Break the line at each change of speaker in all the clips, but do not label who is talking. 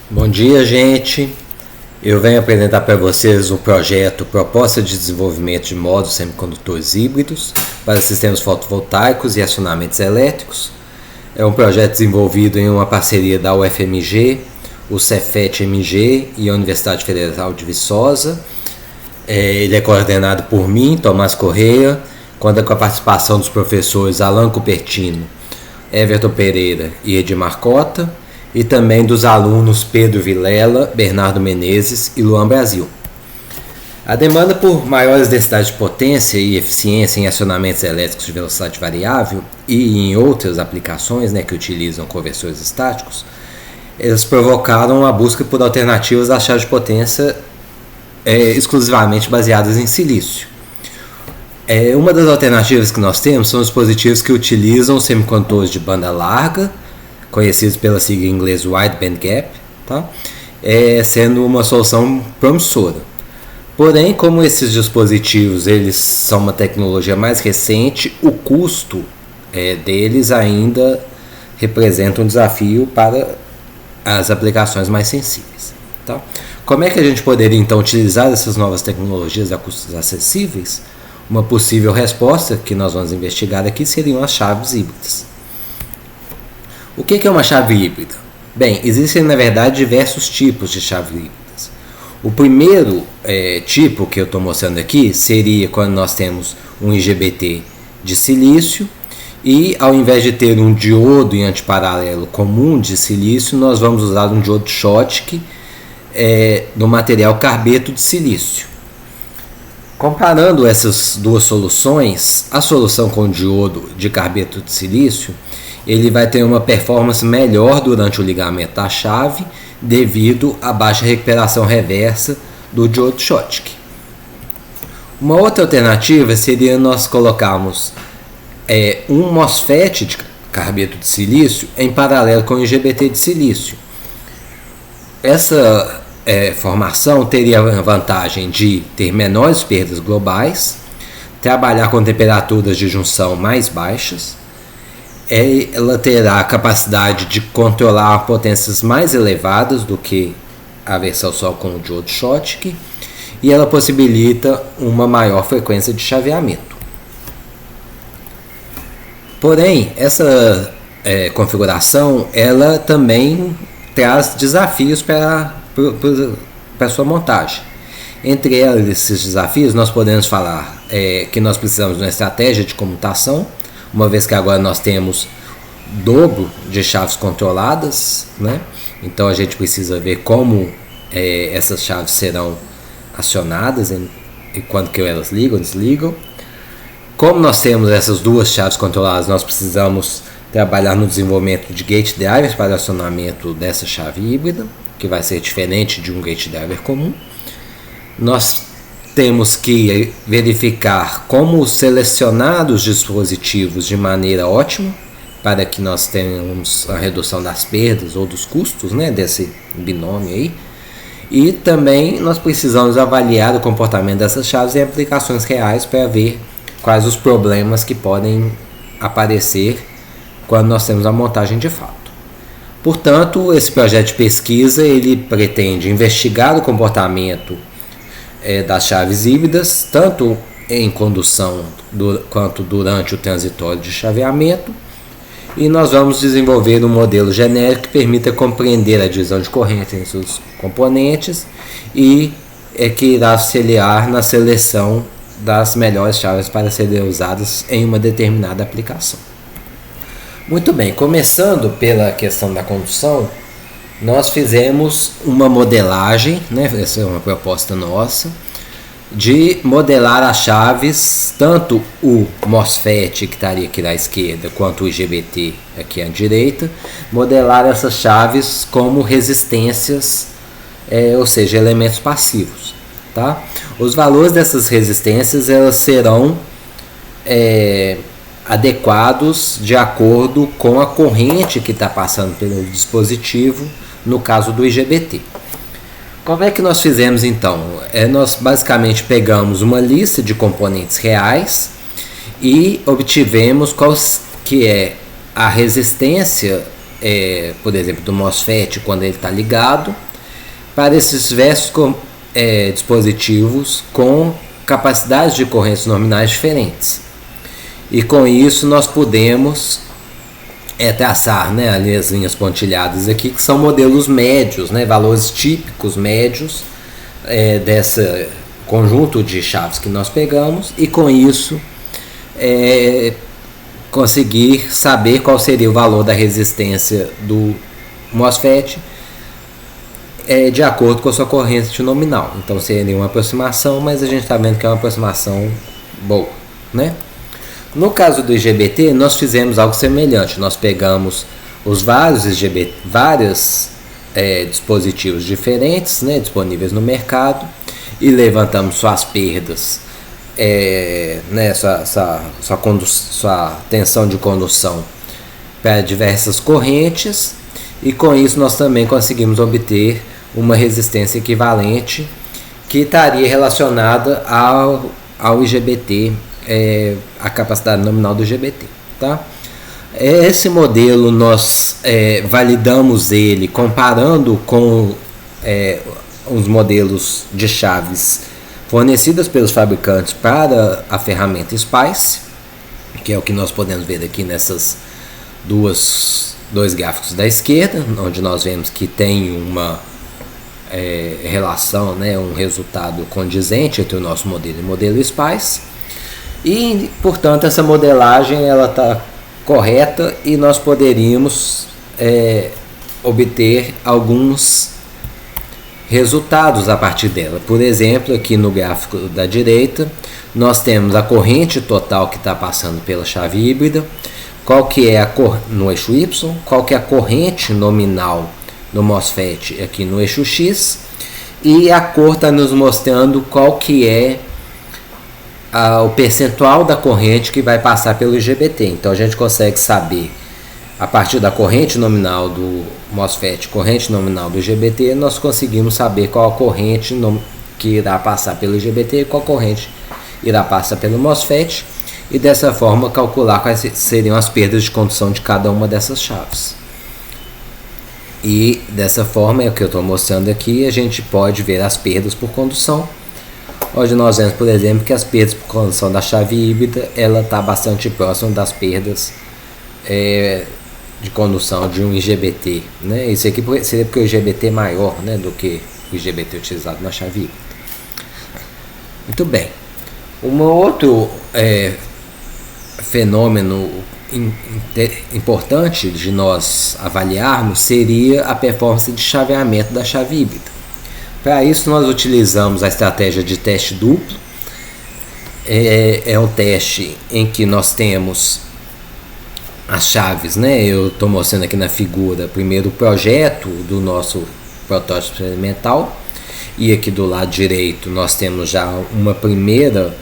Bom dia, gente. Eu venho apresentar para vocês um projeto Proposta de Desenvolvimento de Módulos Semicondutores Híbridos para sistemas fotovoltaicos e acionamentos elétricos. É um projeto desenvolvido em uma parceria da UFMG, o Cefet-MG e a Universidade Federal de Viçosa. Ele é coordenado por mim, Tomás Correia, conta com a participação dos professores Alan Cupertino, Everton Pereira e Edmar Cota, e também dos alunos Pedro Vilela, Bernardo Menezes e Luan Brasil. A demanda por maiores densidades de potência e eficiência em acionamentos elétricos de velocidade variável e em outras aplicações que utilizam conversores estáticos, eles provocaram a busca por alternativas à chave de potência exclusivamente baseadas em silício. Uma das alternativas que nós temos são os dispositivos que utilizam semicondutores de banda larga, conhecidos pela sigla em inglês Wide Band Gap, tá? Sendo uma solução promissora. Porém, como esses dispositivos eles são uma tecnologia mais recente, o custo deles ainda representa um desafio para as aplicações mais sensíveis. Tá? Como é que a gente poderia então utilizar essas novas tecnologias a custos acessíveis? Uma possível resposta que nós vamos investigar aqui seriam as chaves híbridas. O que é uma chave híbrida? Bem, existem na verdade diversos tipos de chaves híbridas. O primeiro tipo que eu estou mostrando aqui seria quando nós temos um IGBT de silício e ao invés de ter um diodo em antiparalelo comum de silício, nós vamos usar um diodo Schottky do material carbeto de silício. Comparando essas duas soluções, a solução com diodo de carbeto de silício ele vai ter uma performance melhor durante o ligamento da chave devido à baixa recuperação reversa do diodo Schottky. Uma outra alternativa seria nós colocarmos um MOSFET de carbeto de silício em paralelo com o IGBT de silício. Essa formação teria a vantagem de ter menores perdas globais, trabalhar com temperaturas de junção mais baixas, ela terá a capacidade de controlar potências mais elevadas do que a versão só com o diodo Schottky e ela possibilita uma maior frequência de chaveamento. Porém, essa configuração ela também traz desafios para sua montagem. Entre esses desafios nós podemos falar que nós precisamos de uma estratégia de comutação, uma vez que agora nós temos dobro de chaves controladas, então a gente precisa ver como essas chaves serão acionadas e quando que elas ligam, desligam. Como nós temos essas duas chaves controladas, nós precisamos trabalhar no desenvolvimento de gate drivers para acionamento dessa chave híbrida, que vai ser diferente de um gate driver comum. Nós temos que verificar como selecionar os dispositivos de maneira ótima para que nós tenhamos a redução das perdas ou dos custos desse binômio aí. E também nós precisamos avaliar o comportamento dessas chaves em aplicações reais para ver quais os problemas que podem aparecer quando nós temos a montagem de fato. Portanto, esse projeto de pesquisa ele pretende investigar o comportamento das chaves híbridas, tanto em condução quanto durante o transitório de chaveamento, e nós vamos desenvolver um modelo genérico que permita compreender a divisão de corrente entre seus componentes e que irá auxiliar na seleção das melhores chaves para serem usadas em uma determinada aplicação. Muito bem, começando pela questão da condução, nós fizemos uma modelagem, essa é uma proposta nossa, de modelar as chaves, tanto o MOSFET que estaria aqui na esquerda, quanto o IGBT aqui à direita, modelar essas chaves como resistências, ou seja, elementos passivos. Tá? Os valores dessas resistências elas serão adequados de acordo com a corrente que está passando pelo dispositivo, no caso do IGBT. Como é que nós fizemos então? Nós basicamente pegamos uma lista de componentes reais e obtivemos qual que é a resistência por exemplo, do MOSFET quando ele está ligado, para esses diversos dispositivos com capacidades de correntes nominais diferentes. E com isso nós podemos traçar, né, ali as linhas pontilhadas aqui, que são modelos médios, né, valores típicos médios desse conjunto de chaves que nós pegamos, e com isso conseguir saber qual seria o valor da resistência do MOSFET de acordo com a sua corrente nominal. Então seria uma aproximação, mas a gente está vendo que é uma aproximação boa, né? No caso do IGBT, nós fizemos algo semelhante. Nós pegamos os vários dispositivos diferentes, né, disponíveis no mercado, e levantamos suas perdas, né, sua tensão de condução para diversas correntes, e com isso nós também conseguimos obter uma resistência equivalente que estaria relacionada ao IGBT, a capacidade nominal do IGBT, tá? Esse modelo nós validamos ele comparando com os modelos de chaves fornecidas pelos fabricantes para a ferramenta SPICE, que é o que nós podemos ver aqui nessas dois gráficos da esquerda, onde nós vemos que tem uma relação, né, um resultado condizente entre o nosso modelo e o modelo SPICE, e portanto essa modelagem ela está correta e nós poderíamos obter alguns resultados a partir dela. Por exemplo, aqui no gráfico da direita nós temos a corrente total que está passando pela chave híbrida, qual que é no eixo Y, qual que é a corrente nominal do MOSFET aqui no eixo X, e a cor está nos mostrando qual que é o percentual da corrente que vai passar pelo IGBT. Então a gente consegue saber, a partir da corrente nominal do MOSFET, corrente nominal do IGBT, nós conseguimos saber qual a corrente que irá passar pelo IGBT e qual corrente irá passar pelo MOSFET, e dessa forma calcular quais seriam as perdas de condução de cada uma dessas chaves. E dessa forma, é o que eu estou mostrando aqui, a gente pode ver as perdas por condução, onde nós vemos, por exemplo, que as perdas por condução da chave híbrida ela está bastante próxima das perdas de condução de um IGBT, né? Isso aqui seria porque o IGBT é maior, né, do que o IGBT utilizado na chave híbrida. Muito bem. Um outro fenômeno importante de nós avaliarmos seria a performance de chaveamento da chave híbrida. Para isso nós utilizamos a estratégia de teste duplo. É um teste em que nós temos as chaves, né? Eu estou mostrando aqui na figura primeiro o projeto do nosso protótipo experimental, e aqui do lado direito nós temos já uma primeira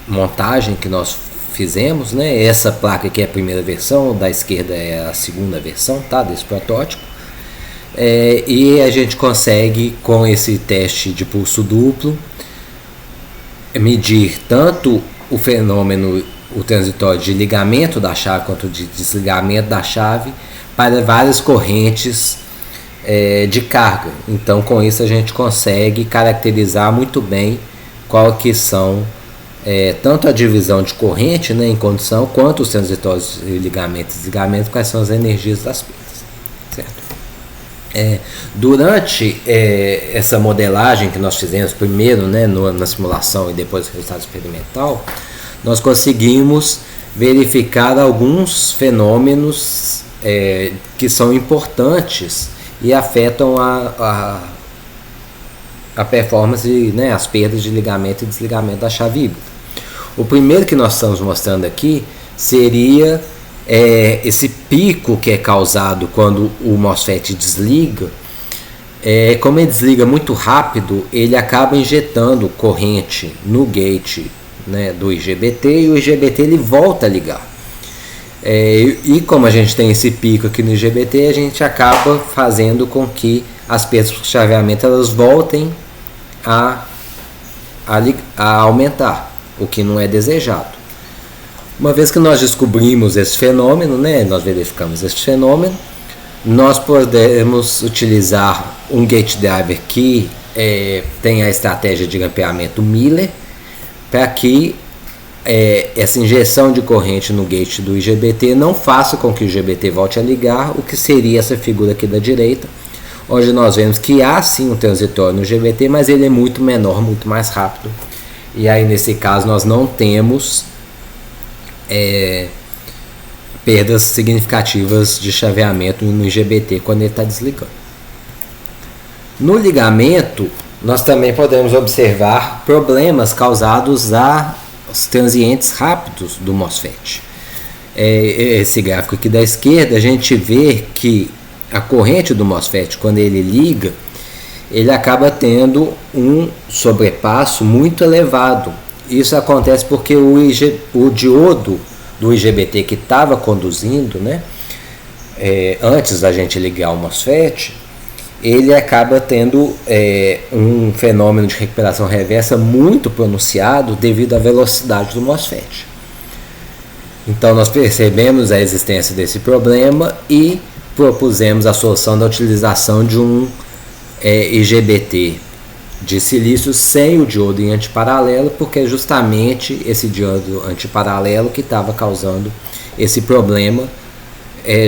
montagem que nós fizemos, né? Essa placa aqui é a primeira versão, da esquerda é a segunda versão, tá, desse protótipo. E a gente consegue, com esse teste de pulso duplo, medir tanto o fenômeno, o transitório de ligamento da chave quanto de desligamento da chave para várias correntes de carga. Então com isso a gente consegue caracterizar muito bem qual que são tanto a divisão de corrente, né, em condução, quanto os transitórios de ligamento e desligamento, quais são as energias das perdas, certo? Durante essa modelagem que nós fizemos primeiro, né, na simulação e depois no resultado experimental, nós conseguimos verificar alguns fenômenos que são importantes e afetam a performance, né, as perdas de ligamento e desligamento da chave híbrida. O primeiro que nós estamos mostrando aqui seria esse pico que é causado quando o MOSFET desliga. Como ele desliga muito rápido, ele acaba injetando corrente no gate, né, do IGBT, e o IGBT ele volta a ligar. E como a gente tem esse pico aqui no IGBT, a gente acaba fazendo com que as perdas por chaveamento elas voltem a aumentar, o que não é desejado. Uma vez que nós descobrimos esse fenômeno, né, nós verificamos esse fenômeno, nós podemos utilizar um gate driver que tem a estratégia de grampeamento Miller para que essa injeção de corrente no gate do IGBT não faça com que o IGBT volte a ligar, o que seria essa figura aqui da direita, onde nós vemos que há sim um transitório no IGBT, mas ele é muito menor, muito mais rápido, e aí nesse caso nós não temos perdas significativas de chaveamento no IGBT quando ele está desligando. No ligamento, nós também podemos observar problemas causados aos transientes rápidos do MOSFET. Esse gráfico aqui da esquerda, a gente vê que a corrente do MOSFET, quando ele liga, ele acaba tendo um sobrepasso muito elevado. Isso acontece porque o diodo do IGBT que estava conduzindo, né, antes da gente ligar o MOSFET, ele acaba tendo um fenômeno de recuperação reversa muito pronunciado devido à velocidade do MOSFET. Então nós percebemos a existência desse problema e propusemos a solução da utilização de um IGBT de silício sem o diodo em antiparalelo, porque é justamente esse diodo antiparalelo que estava causando esse problema,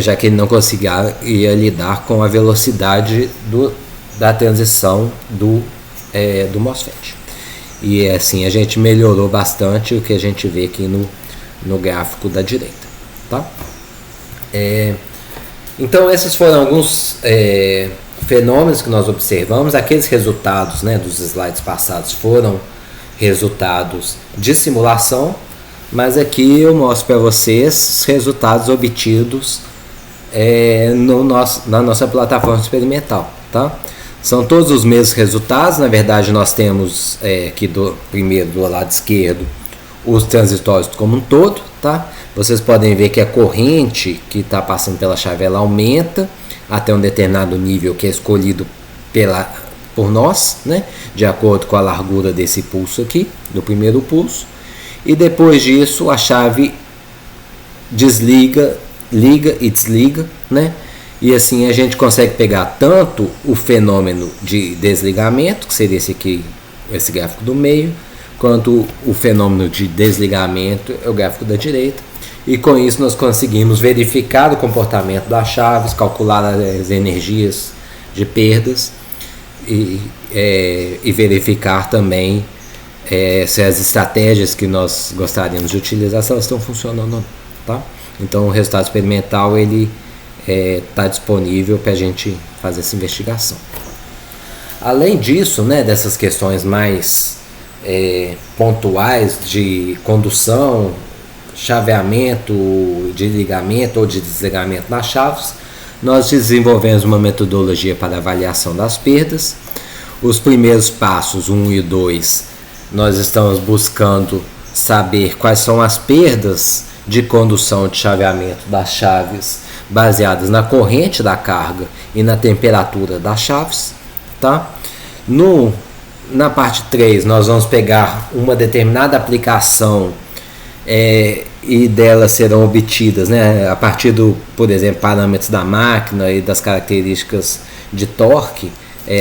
já que ele não conseguia lidar com a velocidade da transição do MOSFET. E assim a gente melhorou bastante o que a gente vê aqui no gráfico da direita. Tá? Então esses foram alguns fenômenos que nós observamos. Aqueles resultados, né, dos slides passados foram resultados de simulação, mas aqui eu mostro para vocês os resultados obtidos na nossa plataforma experimental. Tá? São todos os mesmos resultados. Na verdade nós temos aqui primeiro do lado esquerdo os transitórios como um todo. Tá? Vocês podem ver que a corrente que está passando pela chave ela aumenta até um determinado nível que é escolhido por nós, né, de acordo com a largura desse pulso aqui, do primeiro pulso, e depois disso a chave desliga, liga e desliga, né, e assim a gente consegue pegar tanto o fenômeno de desligamento, que seria esse gráfico do meio, quanto o fenômeno de desligamento, é o gráfico da direita. E com isso nós conseguimos verificar o comportamento das chaves, calcular as energias de perdas e verificar também se as estratégias que nós gostaríamos de utilizar, se elas estão funcionando ou não. Tá? Então o resultado experimental ele está disponível para a gente fazer essa investigação. Além disso, né, dessas questões mais pontuais de condução, chaveamento, de ligamento ou de desligamento das chaves, nós desenvolvemos uma metodologia para avaliação das perdas. Os primeiros passos, 1 e 2, nós estamos buscando saber quais são as perdas de condução de chaveamento das chaves baseadas na corrente da carga e na temperatura das chaves. Tá? Na parte 3, nós vamos pegar uma determinada aplicação e delas serão obtidas, né, a partir por exemplo, parâmetros da máquina e das características de torque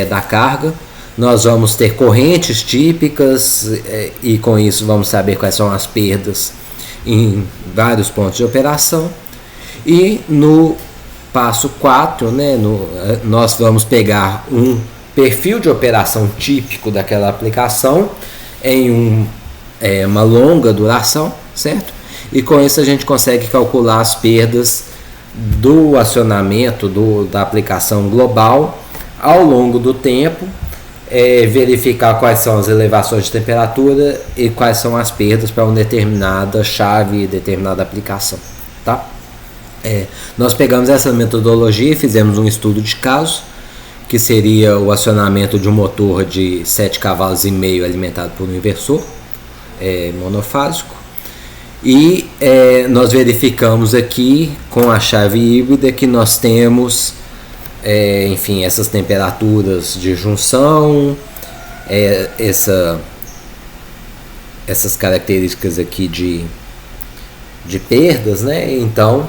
da carga. Nós vamos ter correntes típicas e com isso vamos saber quais são as perdas em vários pontos de operação. E no passo 4, né, nós vamos pegar um perfil de operação típico daquela aplicação em uma longa duração, certo? E com isso a gente consegue calcular as perdas do acionamento da aplicação global ao longo do tempo, verificar quais são as elevações de temperatura e quais são as perdas para uma determinada chave e determinada aplicação. Tá? Nós pegamos essa metodologia e fizemos um estudo de caso, que seria o acionamento de um motor de 7,5 cavalos alimentado por um inversor monofásico. E nós verificamos aqui com a chave híbrida que nós temos enfim, essas temperaturas de junção, essas características aqui de perdas, né? Então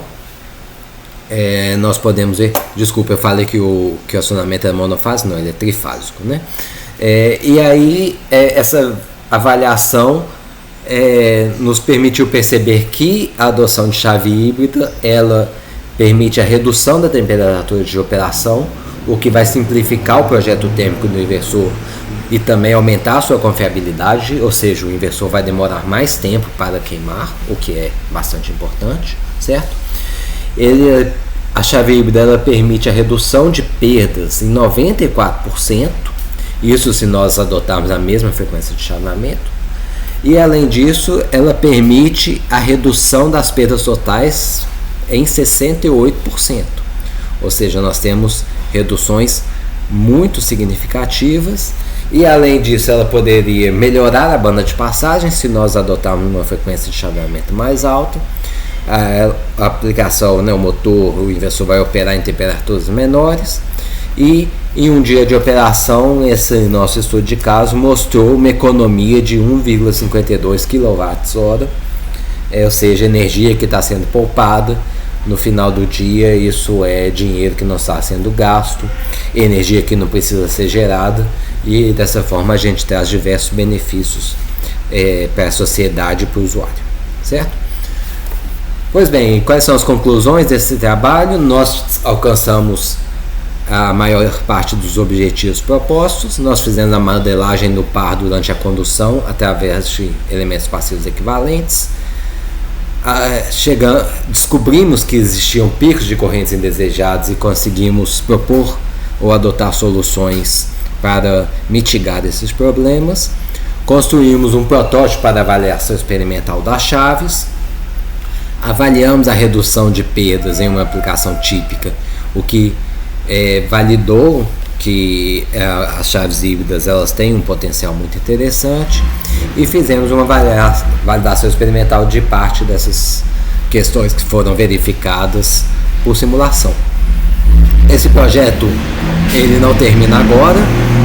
nós podemos ver, desculpa, eu falei que o acionamento é monofásico, não, ele é trifásico, né? E aí essa avaliação nos permitiu perceber que a adoção de chave híbrida ela permite a redução da temperatura de operação, o que vai simplificar o projeto térmico do inversor e também aumentar a sua confiabilidade, ou seja, o inversor vai demorar mais tempo para queimar, o que é bastante importante, certo? A chave híbrida ela permite a redução de perdas em 94%, isso se nós adotarmos a mesma frequência de chaveamento, e além disso, ela permite a redução das perdas totais em 68%, ou seja, nós temos reduções muito significativas. E além disso, ela poderia melhorar a banda de passagem se nós adotarmos uma frequência de chaveamento mais alta. A aplicação, né, o motor, o inversor vai operar em temperaturas menores. E em um dia de operação, esse nosso estudo de caso mostrou uma economia de 1,52 kWh, ou seja, energia que está sendo poupada. No final do dia, isso é dinheiro que não está sendo gasto, energia que não precisa ser gerada, e dessa forma a gente traz diversos benefícios para a sociedade e para o usuário, certo? Pois bem, quais são as conclusões desse trabalho? Nós alcançamos a maior parte dos objetivos propostos, nós fizemos a modelagem do par durante a condução através de elementos passivos equivalentes. Descobrimos que existiam picos de correntes indesejados e conseguimos propor ou adotar soluções para mitigar esses problemas. Construímos um protótipo para avaliação experimental das chaves. Avaliamos a redução de perdas em uma aplicação típica, o que validou que as chaves híbridas elas têm um potencial muito interessante, e fizemos uma validação experimental de parte dessas questões que foram verificadas por simulação. Esse projeto ele não termina agora,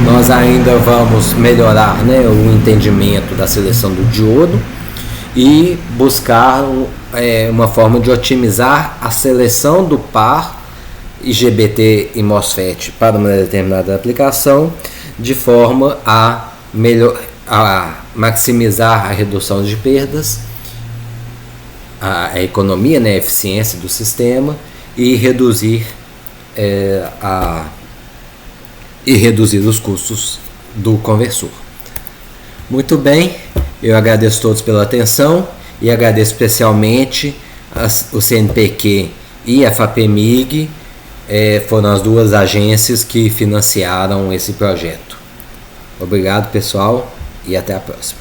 nós ainda vamos melhorar, né, o entendimento da seleção do diodo e buscar uma forma de otimizar a seleção do par IGBT e MOSFET para uma determinada aplicação, de forma a maximizar a redução de perdas, a economia, né, a eficiência do sistema, e reduzir os custos do conversor. Muito bem, eu agradeço a todos pela atenção e agradeço especialmente o CNPq e a FAPEMIG. Foram as duas agências que financiaram esse projeto. Obrigado, pessoal, e até a próxima.